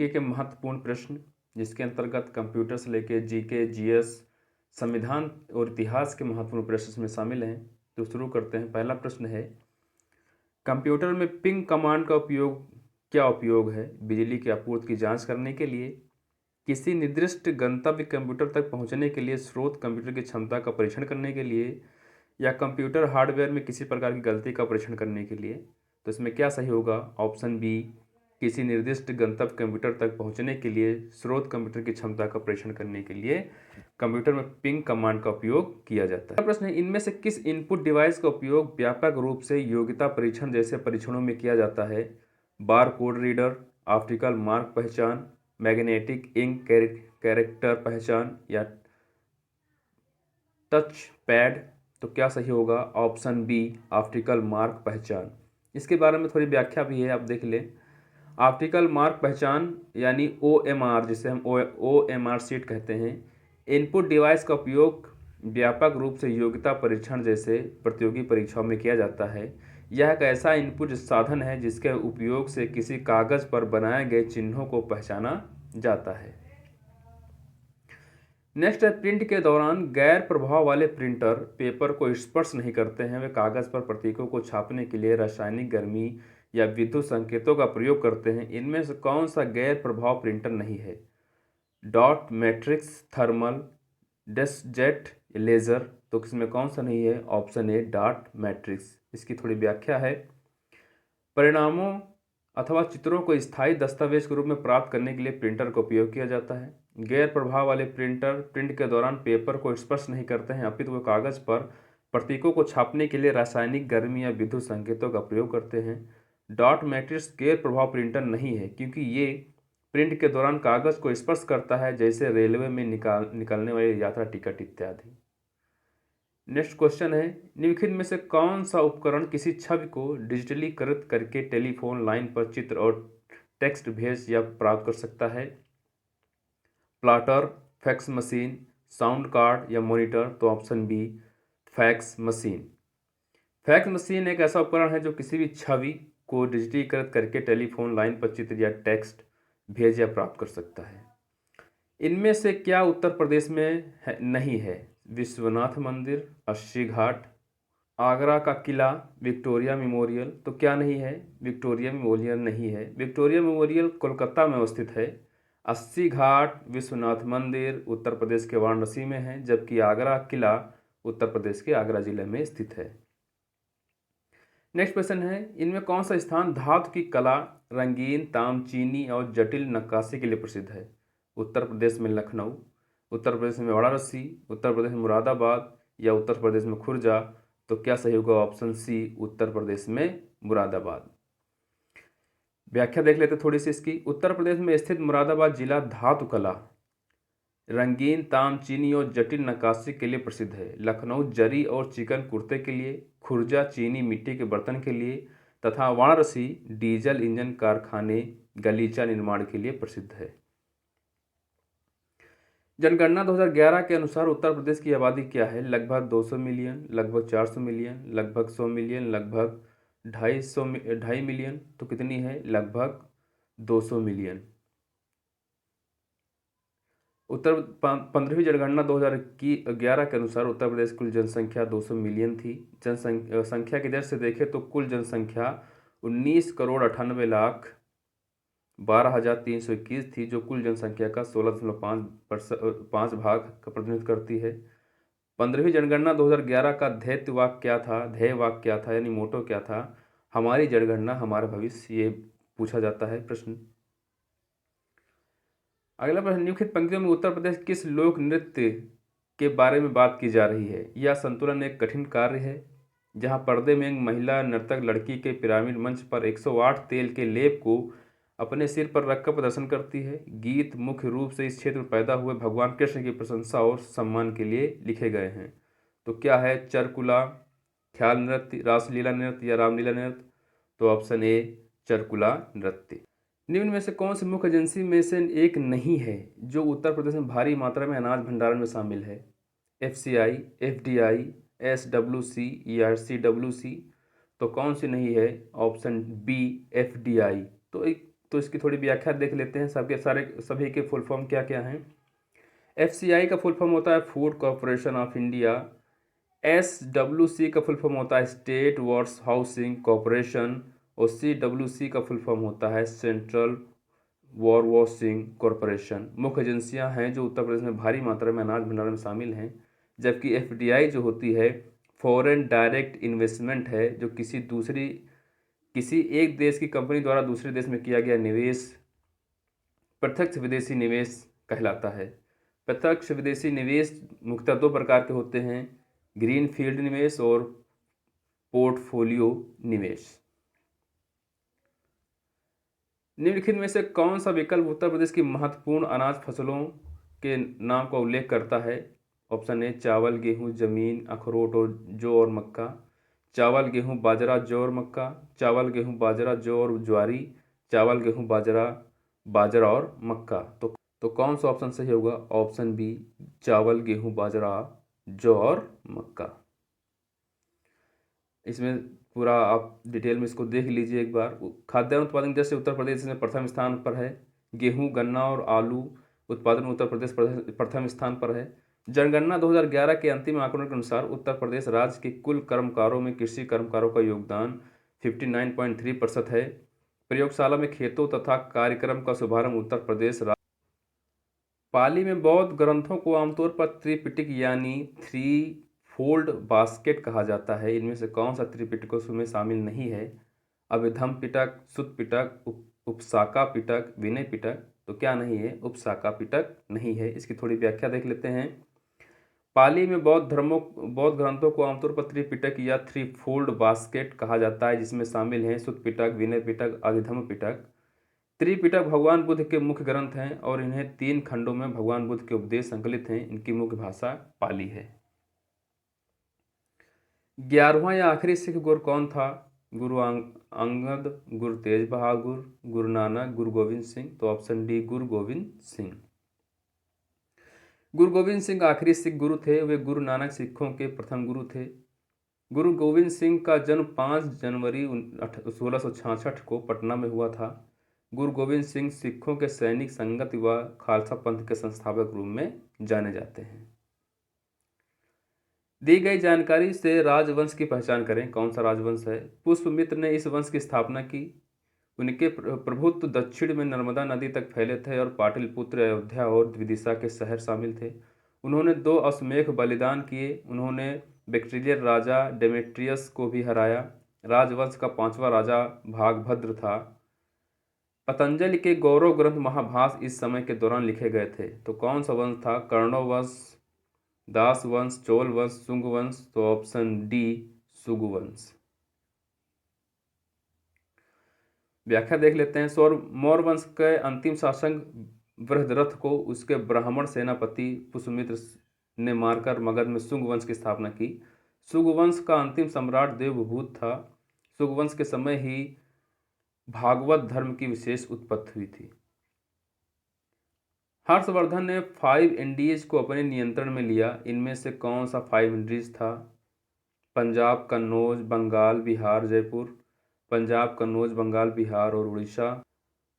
GK के महत्वपूर्ण प्रश्न, जिसके अंतर्गत कंप्यूटर से लेकर जीके, जीएस, संविधान और इतिहास के महत्वपूर्ण प्रश्न इसमें शामिल हैं। तो शुरू करते हैं। पहला प्रश्न है, कंप्यूटर में पिंग कमांड का क्या उपयोग है? बिजली की आपूर्ति की जांच करने के लिए, किसी निर्दिष्ट गंतव्य कंप्यूटर तक पहुंचने के लिए, स्रोत कंप्यूटर की क्षमता का परीक्षण करने के लिए, या कंप्यूटर हार्डवेयर में किसी प्रकार की गलती का परीक्षण करने के लिए। तो इसमें क्या सही होगा? ऑप्शन बी, किसी निर्दिष्ट गंतव्य कंप्यूटर तक पहुंचने के लिए, स्रोत कंप्यूटर की क्षमता का परीक्षण करने के लिए कंप्यूटर में पिंग कमांड का उपयोग किया जाता है। प्रश्न है, इनमें से किस इनपुट डिवाइस का उपयोग व्यापक रूप से योग्यता परीक्षण जैसे परीक्षणों में किया जाता है? Bar code reader, optical mark पहचान, मैग्नेटिक इंक कैरेक्टर पहचान, या टच पैड। तो क्या सही होगा? ऑप्शन बी, ऑप्टिकल मार्क पहचान। इसके बारे में थोड़ी व्याख्या भी है, आप देख लें। ऑप्टिकल मार्क पहचान यानी OMR, जिसे हम OMR शीट कहते हैं, इनपुट डिवाइस का उपयोग व्यापक रूप से योग्यता परीक्षण जैसे प्रतियोगी परीक्षाओं में किया जाता है। यह एक ऐसा इनपुट साधन है जिसके उपयोग से किसी कागज पर बनाए गए चिन्हों को पहचाना जाता है। नेक्स्ट है, प्रिंट के दौरान गैर प्रभाव वाले प्रिंटर पेपर को स्पर्श नहीं करते हैं। वे कागज पर प्रतीकों को छापने के लिए रासायनिक गर्मी या विद्युत संकेतों का प्रयोग करते हैं। इनमें से कौन सा गैर प्रभाव प्रिंटर नहीं है? Dot matrix, thermal, deskjet, laser. तो किसमें कौन सा नहीं है? Option A, dot matrix. इसकी थोड़ी व्याख्या है, परिणामों अथवा चित्रों को स्थायी दस्तावेज के रूप में प्राप्त करने के लिए प्रिंटर का उपयोग किया जाता है। गैर प्रभाव वाले प्रिंटर प्रिंट के दौरान पेपर को स्पर्श नहीं करते हैं, अपितु वो कागज पर प्रतीकों को छापने के लिए रासायनिक गर्मी या विद्युत संकेतों का प्रयोग करते हैं। डॉट मैट्रिक्स गैर प्रभाव प्रिंटर नहीं है क्योंकि ये प्रिंट के दौरान कागज को स्पर्श करता है, जैसे रेलवे में निकलने वाली यात्रा टिकट इत्यादि। नेक्स्ट क्वेश्चन है, निम्नलिखित में से कौन सा उपकरण किसी छवि को डिजिटलीकृत करके टेलीफोन लाइन पर चित्र और टेक्स्ट भेज या प्राप्त कर सकता है? Plotter, fax machine, sound card या मॉनिटर। तो option B, fax machine. Fax machine एक ऐसा उपकरण है जो किसी भी छवि को डिजिटलीकृत करके टेलीफोन लाइन पर चित्र या टेक्स्ट भेज या प्राप्त कर सकता है। इनमें से क्या उत्तर प्रदेश में नहीं है? विश्वनाथ मंदिर, अस्सी घाट, आगरा का किला, विक्टोरिया मेमोरियल। तो क्या नहीं है? विक्टोरिया मेमोरियल नहीं है। विक्टोरिया मेमोरियल कोलकाता में अवस्थित है। अस्सी घाट, विश्वनाथ मंदिर उत्तर प्रदेश के वाराणसी में है, जबकि आगरा किला उत्तर प्रदेश के आगरा जिले में स्थित है। नेक्स्ट क्वेश्चन है, इनमें कौन सा स्थान धातु की कला, रंगीन तामचीनी और जटिल नक्काशी के लिए प्रसिद्ध है? उत्तर प्रदेश में लखनऊ, उत्तर प्रदेश में वाराणसी, उत्तर प्रदेश में मुरादाबाद, या उत्तर प्रदेश में खुर्जा। तो क्या सही होगा? ऑप्शन सी, उत्तर प्रदेश में मुरादाबाद। व्याख्या देख लेते थोड़ी सी इसकी। उत्तर प्रदेश में स्थित मुरादाबाद जिला धातु कला, रंगीन तामचीनी और जटिल नक्काशी के लिए प्रसिद्ध है। लखनऊ जरी और चिकन कुर्ते के लिए, खुर्जा चीनी मिट्टी के बर्तन के लिए, तथा वाराणसी डीजल इंजन कारखाने गलीचा निर्माण के लिए प्रसिद्ध है। जनगणना 2011 के अनुसार उत्तर प्रदेश की आबादी क्या है? लगभग 200 मिलियन, लगभग 400 मिलियन, लगभग 100 मिलियन, लगभग 2.5 मिलियन। तो कितनी है? लगभग 200 मिलियन। उत्तर 15वीं जनगणना 2011 के अनुसार उत्तर प्रदेश कुल जनसंख्या 200 मिलियन थी। जनसंख्या की दर से देखें तो कुल जनसंख्या 19,98,12,321 थी, जो कुल जनसंख्या का 16.5 भाग का प्रतिनिधित्व करती है। 15वीं जनगणना 2011 का ध्येय वाक्य क्या था यानी मोटो क्या था? हमारी जनगणना हमारा भविष्य, ये पूछा जाता है प्रश्न। अगला प्रश्न, निम्नलिखित पंक्तियों में उत्तर प्रदेश किस लोक नृत्य के बारे में बात की जा रही है? यह संतुलन एक कठिन कार्य है जहां पर्दे में एक महिला नर्तक लड़की के पिरामिड मंच पर 108 तेल के लेप को अपने सिर पर रखकर प्रदर्शन करती है। गीत मुख्य रूप से इस क्षेत्र में पैदा हुए भगवान कृष्ण की प्रशंसा और सम्मान के लिए लिखे गए हैं। तो क्या है? चरकुला, ख्याल नृत्य, रासलीला नृत्य, या रामलीला नृत्य। तो ऑप्शन ए, चरकुला नृत्य। निम्न में से कौन सी मुख्य एजेंसी में से एक नहीं है जो उत्तर प्रदेश में भारी मात्रा में अनाज भंडारण में शामिल है? FCI, FDI, SWC या CWC। तो कौन सी नहीं है? Option B, FDI। तो एक तो इसकी थोड़ी व्याख्या देख लेते हैं। सभी के फुल फॉर्म क्या क्या हैं। FCI का फुल फॉर्म होता है food corporation of India. SWC का फुल फॉर्म होता है स्टेट वर्क्स हाउसिंग कॉरपोरेशन। और CWC का फुल फॉर्म होता है सेंट्रल वॉर वॉशिंग कॉरपोरेशन। मुख्य एजेंसियां हैं जो उत्तर प्रदेश में भारी मात्रा में अनाज भंडारण में शामिल हैं। जबकि FDI जो होती है फॉरेन डायरेक्ट इन्वेस्टमेंट है, जो किसी एक देश की कंपनी द्वारा दूसरे देश में किया गया निवेश प्रत्यक्ष विदेशी निवेश कहलाता है। प्रत्यक्ष विदेशी निवेश मुख्यतः दो प्रकार के होते हैं, ग्रीन फील्ड निवेश और पोर्टफोलियो निवेश। निम्नलिखित में से कौन सा विकल्प उत्तर प्रदेश की महत्वपूर्ण अनाज फसलों के नाम का उल्लेख करता है। ऑप्शन ए चावल गेहूं जमीन अखरोट और जौ और मक्का। चावल गेहूं बाजरा जौ और मक्का। चावल गेहूं बाजरा जौ और ज्वारी। चावल गेहूं बाजरा और मक्का। तो कौन सा ऑप्शन सही होगा। ऑप्शन बी चावल गेहूं बाजरा जौ और मक्का। इसमें पूरा आप डिटेल में इसको देख लीजिए एक बार। खाद्यान्न उत्पादन जैसे उत्तर प्रदेश में प्रथम स्थान पर है। गेहूं गन्ना और आलू उत्पादन में उत्तर प्रदेश प्रथम स्थान पर है। जनगणना 2011 के अंतिम आंकड़ों के अनुसार उत्तर प्रदेश राज्य के कुल कर्मकारों में कृषि कर्मकारों का योगदान 59.3% है। प्रयोगशाला में खेतों तथा कार्यक्रम का शुभारंभ उत्तर प्रदेश राज्य। पाली में बौद्ध ग्रंथों को आमतौर पर त्रिपिटक यानी थ्री फोल्ड बास्केट कहा जाता है। इनमें से कौन सा त्रिपिटकों में शामिल नहीं है। अभिधम पिटक, सुत्त पिटक, उपसाका पिटक, विनय पिटक। तो क्या नहीं है, उपसाका पिटक नहीं है। इसकी थोड़ी व्याख्या देख लेते हैं। पाली में बौद्ध ग्रंथों को आमतौर पर त्रिपिटक या थ्री फोल्ड बास्केट कहा जाता है, जिसमें शामिल हैं सुत्त पिटक, विनय पिटक, अभिधम पिटक। त्रिपिटक भगवान बुद्ध के मुख्य ग्रंथ हैं और इन्हें 3 खंडों में भगवान बुद्ध के उपदेश संकलित हैं। इनकी मुख्य भाषा पाली है। 11वां या आखिरी सिख गुरु कौन था। गुरु अंगद, गुरु तेज बहादुर, गुरु नानक, गुरु गोविंद सिंह। तो ऑप्शन डी गुरु गोविंद सिंह। गुरु गोविंद सिंह आखिरी सिख गुरु थे। वे गुरु नानक सिखों के प्रथम गुरु थे। गुरु गोविंद सिंह का जन्म 5 जनवरी 1666 को पटना में हुआ था। गुरु गोविंद सिंह सिखों के सैनिक संगत व खालसा पंथ के संस्थापक रूप में जाने जाते हैं। दी गई जानकारी से राजवंश की पहचान करें। कौन सा राजवंश है। पुष्पमित्र ने इस वंश की स्थापना की। उनके प्रभुत्व दक्षिण में नर्मदा नदी तक फैले थे और पाटलिपुत्र, अयोध्या और विदिशा के शहर शामिल थे। उन्होंने 2 अश्वमेध बलिदान किए। उन्होंने बैक्ट्रियन राजा डेमेट्रियस को भी हराया। राजवंश का 5वां राजा भागभद्र था। पतंजलि के गौरव ग्रंथ महाभाष्य इस समय के दौरान लिखे गए थे। तो कौन सा वंश था। कर्णव वंश, दास वंश, चोल वंश, शुंग वंश। तो ऑप्शन डी शुंग वंश। व्याख्या देख लेते हैं। मौर्य वंश के अंतिम शासक बृहद्रथ को उसके ब्राह्मण सेनापति पुष्यमित्र ने मारकर मगध में शुंग वंश की स्थापना की। शुंग वंश का अंतिम सम्राट देवभूत था। शुंग वंश के समय ही भागवत धर्म की विशेष उत्पत्ति हुई थी। हर्षवर्धन ने 5 इंडीज को अपने नियंत्रण में लिया। इनमें से कौन सा 5 इंडीज था। पंजाब, कन्नौज, बंगाल, बिहार, जयपुर। पंजाब, कन्नौज, बंगाल, बिहार और उड़ीसा।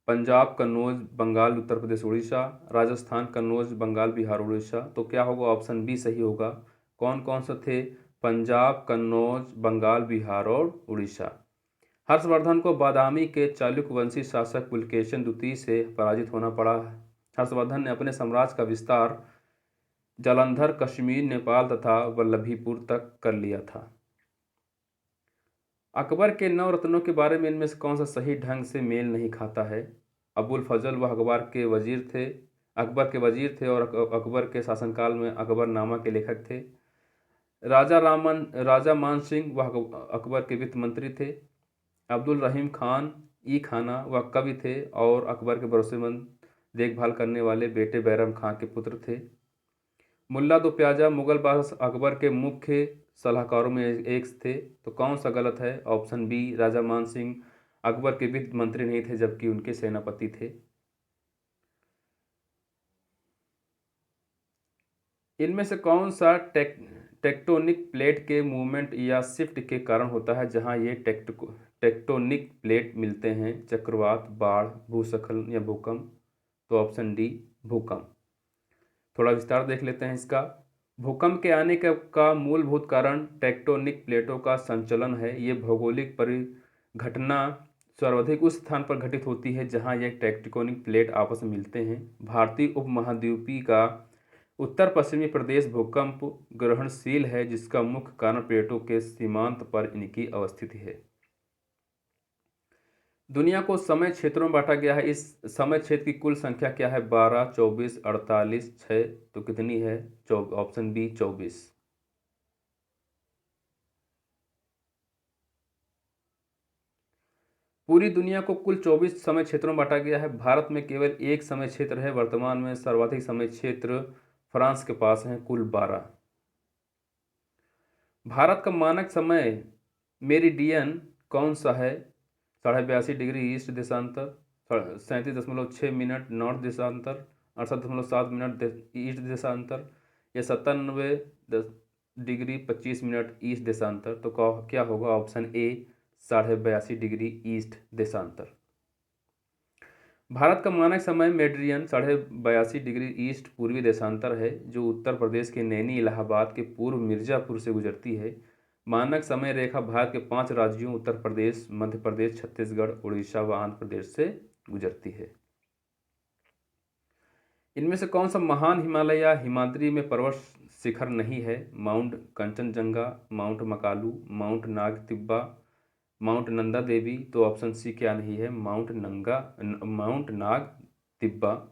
पंजाब, कन्नौज, बंगाल, उत्तर प्रदेश, उड़ीसा। राजस्थान, कन्नौज, बंगाल, बिहार, उड़ीसा। तो क्या होगा। ऑप्शन बी सही होगा। कौन कौन से थे। पंजाब, कन्नौज, बंगाल, बिहार और उड़ीसा। हर्षवर्धन को बादामी के चालुक्य वंशी शासक पुलकेशिन द्वितीय से पराजित होना पड़ा। हर्षवर्धन ने अपने साम्राज्य का विस्तार जालंधर, कश्मीर, नेपाल तथा वल्लभीपुर तक कर लिया था। अकबर के 9 रत्नों के बारे में इनमें से कौन सा सही ढंग से मेल नहीं खाता है। अबुल फजल वह अकबर के वजीर थे और अकबर के शासनकाल में अकबरनामा के लेखक थे। राजा मान सिंह वह अकबर के वित्त मंत्री थे। अब्दुल रहीम खान ई खाना वह कवि थे और अकबर के भरोसेमंद देखभाल करने वाले बेटे बैरम खां के पुत्र थे। मुल्ला दो प्याजा मुगल बादशाह अकबर के मुख्य सलाहकारों में एक थे। तो कौन सा गलत है। ऑप्शन बी राजा मान सिंह अकबर के वित्त मंत्री नहीं थे, जबकि उनके सेनापति थे। इनमें से कौन सा टेक्टोनिक प्लेट के मूवमेंट या शिफ्ट के कारण होता है। जहां ये टेक्टोनिक प्लेट मिलते हैं, चक्रवात, बाढ़, भूस्खलन या भूकंप। तो ऑप्शन डी भूकंप। थोड़ा विस्तार देख लेते हैं इसका। भूकंप के आने का मूलभूत कारण टेक्टोनिक प्लेटों का संचलन है। ये भौगोलिक परिघटना सर्वाधिक उस स्थान पर घटित होती है जहां ये टेक्टोनिक प्लेट आपस में मिलते हैं। भारतीय उपमहाद्वीपीय का उत्तर पश्चिमी प्रदेश भूकंप ग्रहणशील है, जिसका मुख्य कारण प्लेटों के सीमांत पर इनकी अवस्थिति है। दुनिया को समय क्षेत्रों में बांटा गया है। इस समय क्षेत्र की कुल संख्या क्या है? 12, 24, 48, 6। तो कितनी है? Option B 24। पूरी दुनिया को कुल 24 समय क्षेत्रों में बांटा गया है। भारत में केवल एक समय क्षेत्र है। वर्तमान में सर्वाधिक समय क्षेत्र फ्रांस के पास है, कुल 12। भारत का मानक समय मेरिडियन कौन सा है? 82.5 डिग्री ईस्ट देशांतर, 37.6 मिनट नॉर्थ देशांतर, 68.7 मिनट ईस्ट देशांतर, या 97 डिग्री 25 मिनट ईस्ट देशांतर। तो क्या होगा? ऑप्शन ए 82.5 डिग्री ईस्ट देशांतर। भारत का मानक समय मेरिडियन 82.5 डिग्री ईस्ट पूर्वी देशांतर है, जो उत्तर प्रदेश के नैनी इलाहाबाद के पूर्व मिर्जापुर से गुजरती है। मानक समय रेखा भारत के 5 राज्यों उत्तर प्रदेश, मध्य प्रदेश, छत्तीसगढ़, उड़ीसा व आंध्र प्रदेश से गुजरती है। इनमें से कौन सा महान हिमालय या हिमाद्री में पर्वत शिखर नहीं है? Mount Kanchenjunga, mount Makalu, mount Nag Tibba, mount Nanda Devi. तो ऑप्शन सी क्या नहीं है? Mount Nag Tibba.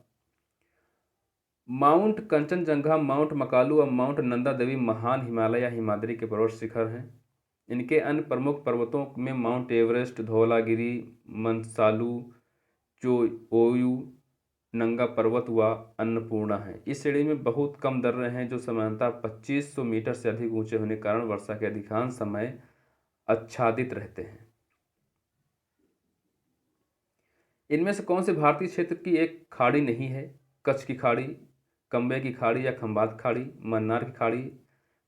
Mount Kanchenjunga, mount Makalu और माउंट नंदा देवी महान हिमालय या हिमाद्री के पर्वत शिखर हैं। इनके अन्य प्रमुख पर्वतों में माउंट एवरेस्ट, धौलागिरी, मंसालू, चोओयू, नंगा पर्वत व अन्नपूर्णा है। इस श्रेणी में बहुत कम दर्रे हैं जो सामान्यतः 2500 मीटर से अधिक ऊंचे होने के कारण वर्षा के अधिकांश समय आच्छादित रहते हैं। इनमें से कौन से भारतीय क्षेत्र की एक खाड़ी नहीं है? कच्छ की खाड़ी, कंबे की खाड़ी या खंबात खाड़ी, मन्नार की खाड़ी,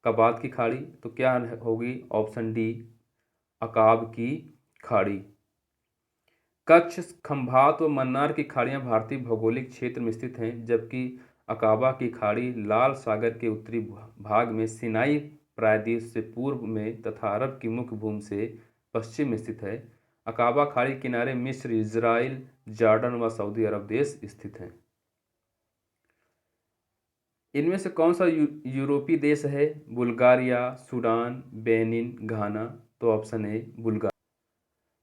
कबात की खाड़ी। तो क्या होगी? ऑप्शन डी अकाब की खाड़ी। कच्छ, खंभात व मन्नार की खाड़ियाँ भारतीय भौगोलिक क्षेत्र में स्थित हैं, जबकि अकाबा की खाड़ी लाल सागर के उत्तरी भाग में सिनाई प्रायद्वीप से पूर्व में तथा अरब की मुख्य भूमि से पश्चिम में स्थित है। अकाबा खाड़ी किनारे मिस्र, इजराइल, जॉर्डन व सऊदी अरब देश स्थित हैं। इनमें से कौन सा यूरोपीय देश है? बुल्गारिया, सूडान, बेनिन, घाना। तो ऑप्शन ए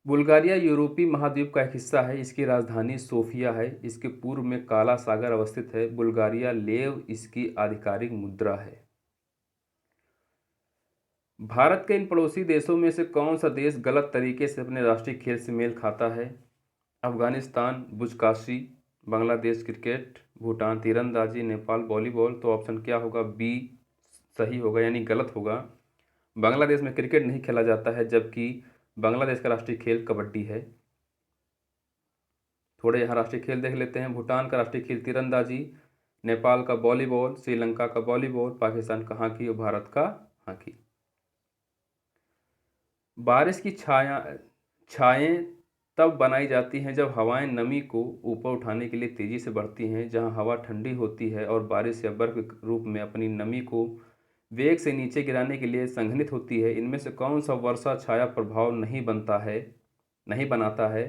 बुल्गारिया यूरोपीय महाद्वीप का एक हिस्सा है। इसकी राजधानी सोफिया है। इसके पूर्व में काला सागर अवस्थित है। बुल्गारिया लेव इसकी आधिकारिक मुद्रा है। भारत के इन पड़ोसी देशों में से कौन सा देश गलत तरीके से अपने राष्ट्रीय खेल से मेल खाता है? अफगानिस्तान बुजकाशी, बांग्लादेश क्रिकेट, भूटान तीरंदाजी, नेपाल वॉलीबॉल। तो ऑप्शन क्या होगा? बी सही होगा, यानी गलत होगा। बांग्लादेश में क्रिकेट नहीं खेला जाता है, जबकि बांग्लादेश का राष्ट्रीय खेल कबड्डी है। थोड़े यहाँ राष्ट्रीय खेल देख लेते हैं। भूटान का राष्ट्रीय खेल तीरंदाजी, नेपाल का वॉलीबॉल, श्रीलंका का वॉलीबॉल, पाकिस्तान का हॉकी और भारत का हॉकी। बारिश की छाएं तब बनाई जाती हैं जब हवाएं नमी को ऊपर उठाने के लिए तेजी से बढ़ती हैं। जहां हवा ठंडी होती है और बारिश या बर्फ के रूप में अपनी नमी को वेग से नीचे गिराने के लिए संघनित होती है। इनमें से कौन सा वर्षा छाया प्रभाव नहीं बनाता है?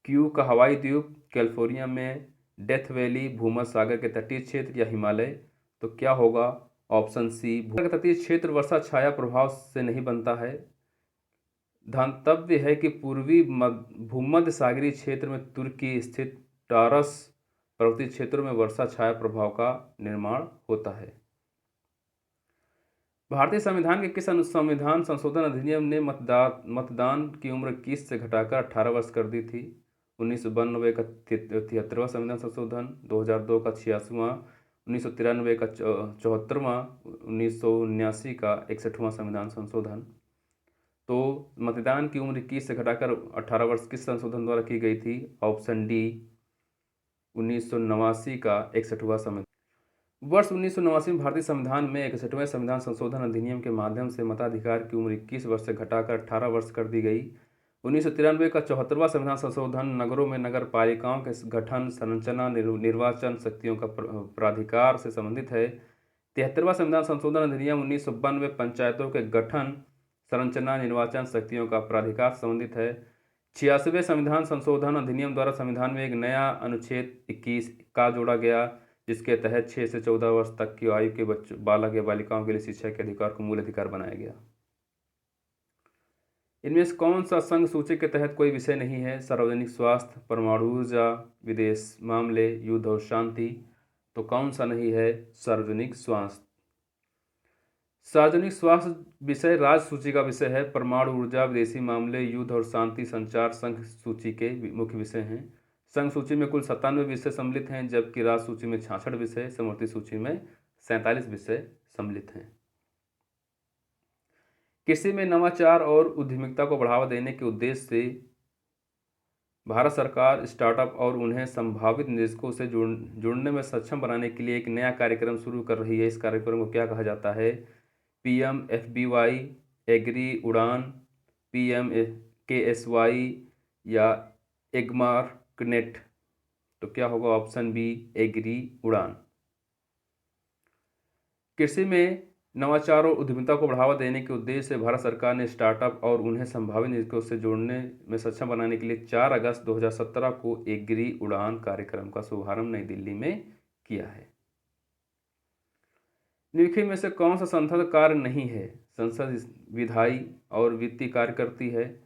क्यू का हवाई द्वीप, कैलिफोर्निया में डेथ वैली, भूमध्य सागर के तटीय क्षेत्र या हिमालय। तो क्या होगा? ऑप्शन सी भूमध्य तटीय क्षेत्र वर्षा छाया प्रभाव से नहीं बनता है। ध्यातव्य है कि पूर्वी भूमध्य सागरीय क्षेत्र में तुर्की स्थित टारस पर्वतीय क्षेत्रों में वर्षा छाया प्रभाव का निर्माण होता है। भारतीय संविधान के किस संविधान संशोधन अधिनियम ने मतदान की उम्र 21 से घटाकर 18 वर्ष कर दी थी? 1992 का 73वां संविधान संशोधन, 2002 का 86वां, 1993 का 74वां, 1979 का 61वां संविधान संशोधन। तो मतदान की उम्र 21 से घटाकर 18 वर्ष किस संशोधन द्वारा की गई थी? ऑप्शन डी 1989 का 61वां संविधान। वर्ष 1989 में भारतीय संविधान में 61वें संविधान संशोधन अधिनियम के माध्यम से मताधिकार की उम्र 21 वर्ष से घटाकर 18 वर्ष कर दी गई। 1993 का 74वां संविधान संशोधन नगरों में नगर पालिकाओं के गठन, संरचना, निर्वाचन शक्तियों का प्राधिकार से संबंधित है। 73वां संविधान संशोधन अधिनियम 1992 पंचायतों के गठन, संरचना, निर्वाचन शक्तियों का प्राधिकार से संबंधित है। 86वें संविधान संशोधन अधिनियम द्वारा संविधान में एक नया अनुच्छेद 21 का जोड़ा गया, जिसके तहत 6 से 14 वर्ष तक की आयु के बच्चों, बालक या बालिकाओं के लिए शिक्षा के अधिकार को मूल अधिकार बनाया गया। इनमें से कौन सा संघ सूची के तहत कोई विषय नहीं है? सार्वजनिक स्वास्थ्य, परमाणु ऊर्जा, विदेश मामले, युद्ध और शांति। तो कौन सा नहीं है? सार्वजनिक स्वास्थ्य। सार्वजनिक स्वास्थ्य विषय राज्य सूची का विषय है। परमाणु ऊर्जा, विदेशी मामले, युद्ध और शांति संचार संघ सूची के मुख्य विषय हैं। संघ सूची में कुल 97 विषय सम्मिलित हैं, जबकि राज्य सूची में 66 विषय, समवर्ती सूची में 47 विषय सम्मिलित हैं। कृषि में नवाचार और उद्यमिता को बढ़ावा देने के उद्देश्य से भारत सरकार स्टार्टअप और उन्हें संभावित निवेशकों से जुड़ने में सक्षम बनाने के लिए एक नया कार्यक्रम शुरू कर रही है। इस कार्यक्रम को क्या कहा जाता है? PMFBY, एग्री उड़ान, PMKSY या एग्मार्कनेट। तो क्या होगा? ऑप्शन बी, एग्री उड़ान। कृषि में नवाचार और उद्यमिता को बढ़ावा देने के उद्देश्य से भारत सरकार ने स्टार्टअप और उन्हें संभावित निवेशकों से जोड़ने में सक्षम बनाने के लिए 4 अगस्त 2017 को एग्री उड़ान कार्यक्रम का शुभारंभ नई दिल्ली में किया है। निम्नलिखित में से कौन सा संसद कार्य नहीं है? संसद विधायी और वित्तीय कार्य करती है।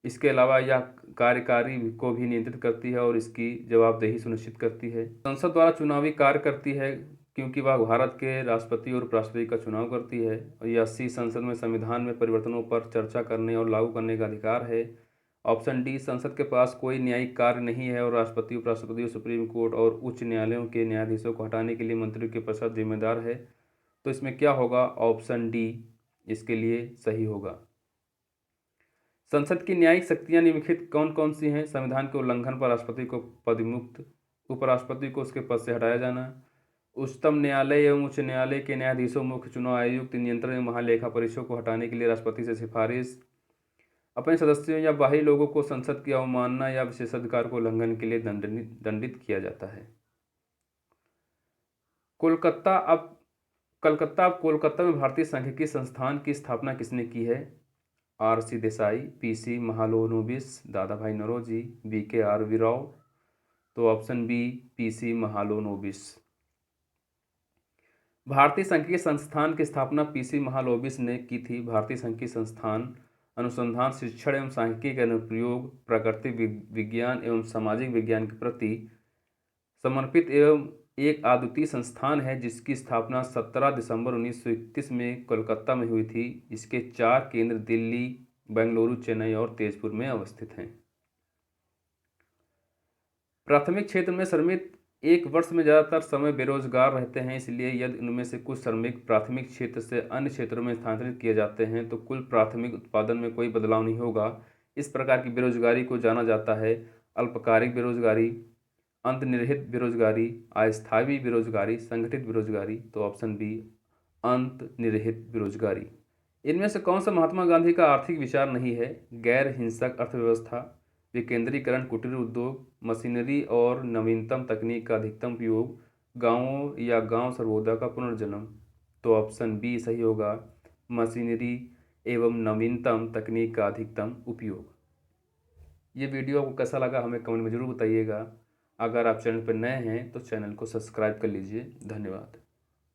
इसके अलावा यह कार्यकारी को भी नियंत्रित करती है और इसकी जवाबदेही सुनिश्चित करती है। संसद द्वारा चुनावी कार्य करती है, क्योंकि वह भारत के राष्ट्रपति और उपराष्ट्रपति का चुनाव करती है। और यह 80 संसद में संविधान में परिवर्तनों पर चर्चा करने और लागू करने का अधिकार है। ऑप्शन डी, संसद के पास कोई न्यायिक कार्य नहीं है और राष्ट्रपति, उपराष्ट्रपति और सुप्रीम कोर्ट और उच्च न्यायालयों के न्यायाधीशों को हटाने के लिए मंत्रियों के परिषद जिम्मेदार है। तो इसमें क्या होगा? ऑप्शन डी इसके लिए सही होगा। संसद की न्यायिक शक्तियां निम्नलिखित कौन कौन सी हैं? संविधान के उल्लंघन पर राष्ट्रपति को पदमुक्त, उपराष्ट्रपति को उसके पद से हटाया जाना, उच्चतम न्यायालय एवं उच्च न्यायालय के न्यायाधीशों, मुख्य चुनाव आयुक्त, नियंत्रण एवं महालेखा परीक्षक को हटाने के लिए राष्ट्रपति से सिफारिश, अपने सदस्यों या बाहरी लोगों को संसद की अवमानना या विशेषाधिकार को उल्लंघन के लिए दंडित किया जाता है। कोलकाता में भारतीय सांख्यिकी संस्थान की स्थापना किसने की है? RC देसाई, PC महालोनोबिस, दादा भाई नौरोजी, VKRV राव। तो ऑप्शन बी, PC महालोनोबिस। भारतीय सांख्यिकी संस्थान की स्थापना PC महालोनोबिस ने की थी। भारतीय सांख्यिकी संस्थान अनुसंधान, शिक्षण एवं सांख्यिकी के अनुप्रयोग, प्राकृतिक विज्ञान एवं सामाजिक विज्ञान के प्रति समर्पित एवं एक अद्वितीय संस्थान है, जिसकी स्थापना 17 दिसंबर 1931 में कोलकाता में हुई थी। इसके 4 केंद्र दिल्ली, बेंगलुरु, चेन्नई और तेजपुर में अवस्थित हैं। प्राथमिक क्षेत्र में श्रमिक एक वर्ष में ज़्यादातर समय बेरोजगार रहते हैं, इसलिए यदि उनमें से कुछ श्रमिक प्राथमिक क्षेत्र से अन्य क्षेत्रों में स्थानांतरित किए जाते हैं तो कुल प्राथमिक उत्पादन में कोई बदलाव नहीं होगा। इस प्रकार की बेरोजगारी को जाना जाता है अल्पकालिक बेरोजगारी, अंतर्निहित बेरोजगारी, अस्थायी बेरोजगारी, संगठित बेरोजगारी। तो ऑप्शन बी, अंतर्निहित बेरोजगारी। इनमें से कौन सा महात्मा गांधी का आर्थिक विचार नहीं है? गैर हिंसक अर्थव्यवस्था, विकेंद्रीकरण, कुटीर उद्योग, मशीनरी और नवीनतम तकनीक का अधिकतम उपयोग, गांवों या गांव सर्वोदय का पुनर्जन्म। तो ऑप्शन बी सही होगा, मशीनरी एवं नवीनतम तकनीक का अधिकतम उपयोग। ये वीडियो आपको कैसा लगा हमें कमेंट में जरूर बताइएगा। अगर आप चैनल पर नए हैं तो चैनल को सब्सक्राइब कर लीजिए। धन्यवाद।